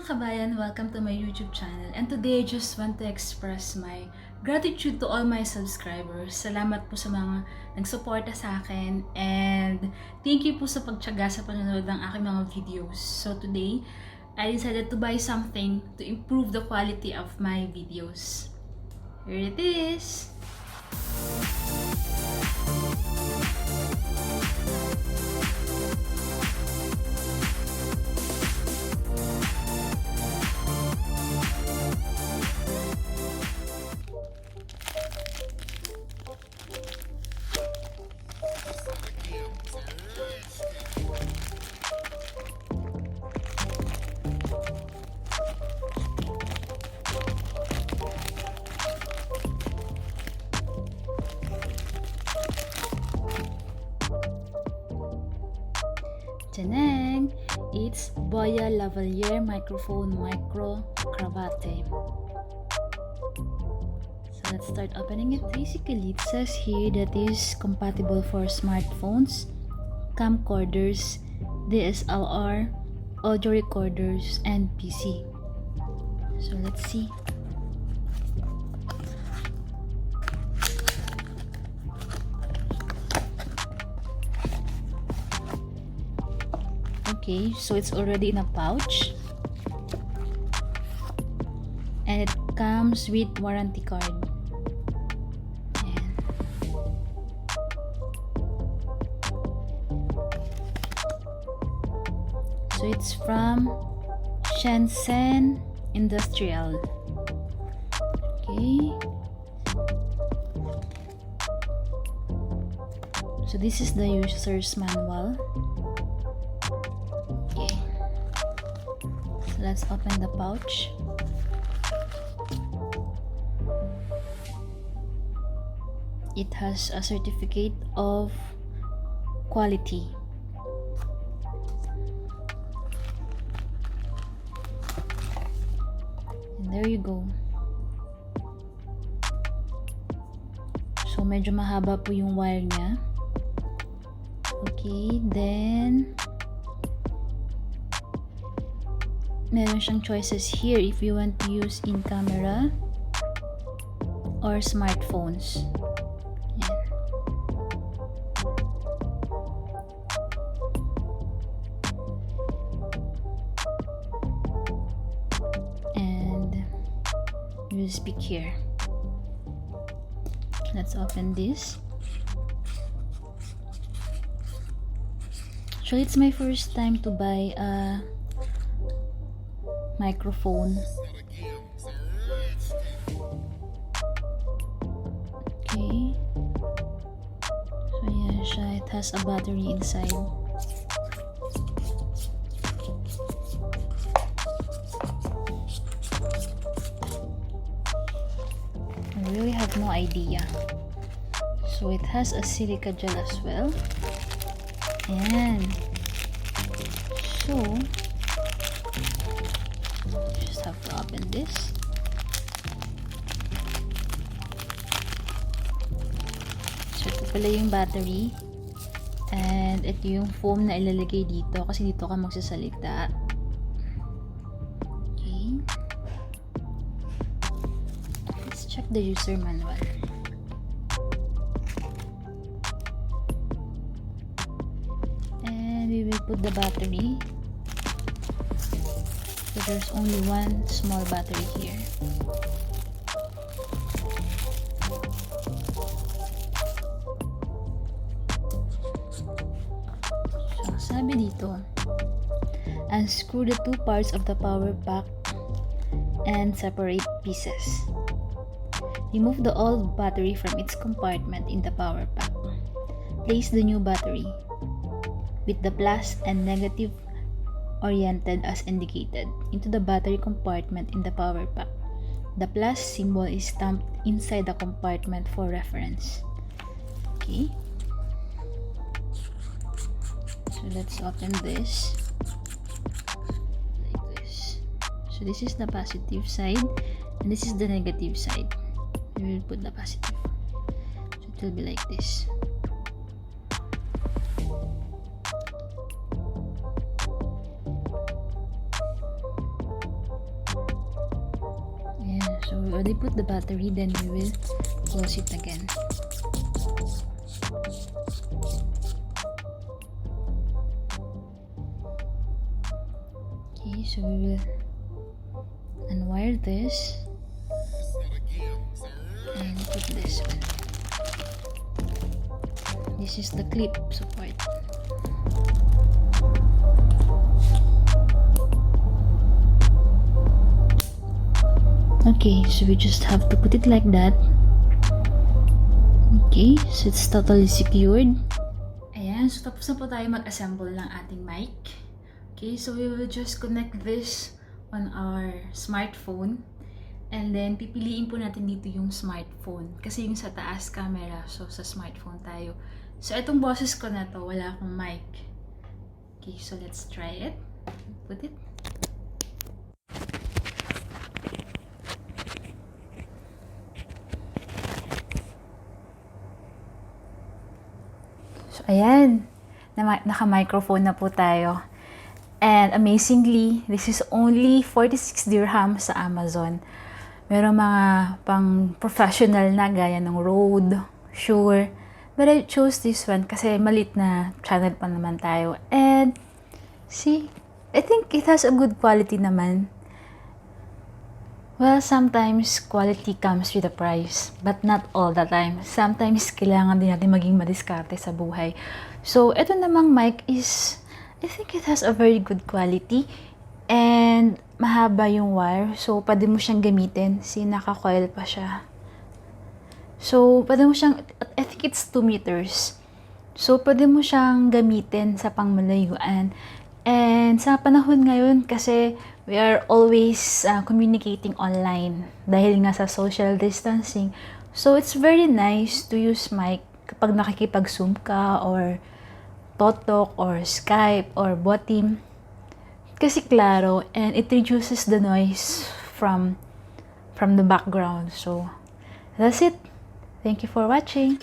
mga kabayan! Welcome to my YouTube channel. And today, I just want to express my gratitude to all my subscribers. Salamat po sa mga nagsuporta sa akin. And thank you po sa pagtiyaga sa panonood ng aking mga videos. So today, I decided to buy something to improve the quality of my videos. Here it is! Janang! It's BOYA Lavalier microphone micro cravate. So let's start opening it. Basically, it says here that is compatible for smartphones, camcorders, DSLR, audio recorders, and PC. So let's see. Okay, so it's already in a pouch and it comes with warranty card. Ayan. So it's from Shenzhen Industrial. Okay, so this is the user's manual. Let's open the pouch. It has a certificate of quality. And there you go. So medyo mahaba po yung wire niya. Okay, then meron siyang choices here if you want to use in camera or smartphones. Yan. And USB here. Let's open this. Actually, it's my first time to buy a microphone. Okay. So yan siya. It has a battery inside. I really have no idea. So it has a silica gel as well. And so just have to open this. So ito pala yung battery and ito yung foam na ilalagay dito kasi dito ka magsasalita. Okay, let's check the user manual. And we will put the battery. So there's only one small battery here. So sabi dito, unscrew the two parts of the power pack and separate pieces. Remove the old battery from its compartment in the power pack. Place the new battery with the plus and negative oriented as indicated into the battery compartment in the power pack. The plus symbol is stamped inside the compartment for reference. Okay, so let's open this like this. So this is the positive side and this is the negative side. We will put the positive, so it will be like this. we already put the battery, then we will close it again. Okay, so we will unwire this and put this one. This is the clip support. Okay, so we just have to put it like that. Okay, so it's totally secured. Ayan, so tapos na po tayo mag-assemble ng ating mic. Okay, so we will just connect this on our smartphone. And then, pipiliin po natin dito yung smartphone. Kasi yung sa taas camera, so sa smartphone tayo. So, itong boses ko na to, wala akong mic. Okay, so let's try it. Put it. So, ayan. Naka-microphone na po tayo. And amazingly, this is only 46 dirham sa Amazon. Meron mga pang professional na gaya ng Rode, Shure. But I chose this one kasi malit na channel pa naman tayo. And see, I think it has a good quality naman. Well, sometimes quality comes with a price, but not all the time. Sometimes kailangan din natin maging madiskarte sa buhay. So, ito namang mic is, I think it has a very good quality. And mahaba yung wire. So, pwede mo siyang gamitin. See, naka-coil pa siya. So, pwede mo siyang, I think it's 2 meters. So, pwede mo siyang gamitin sa pangmalayuan. And sa panahon ngayon, kasi we are always communicating online dahil nga sa social distancing. So, it's very nice to use mic kapag nakikipag-zoom ka or Totok or Skype or Botim. Kasi klaro and it reduces the noise from the background. So, that's it. Thank you for watching.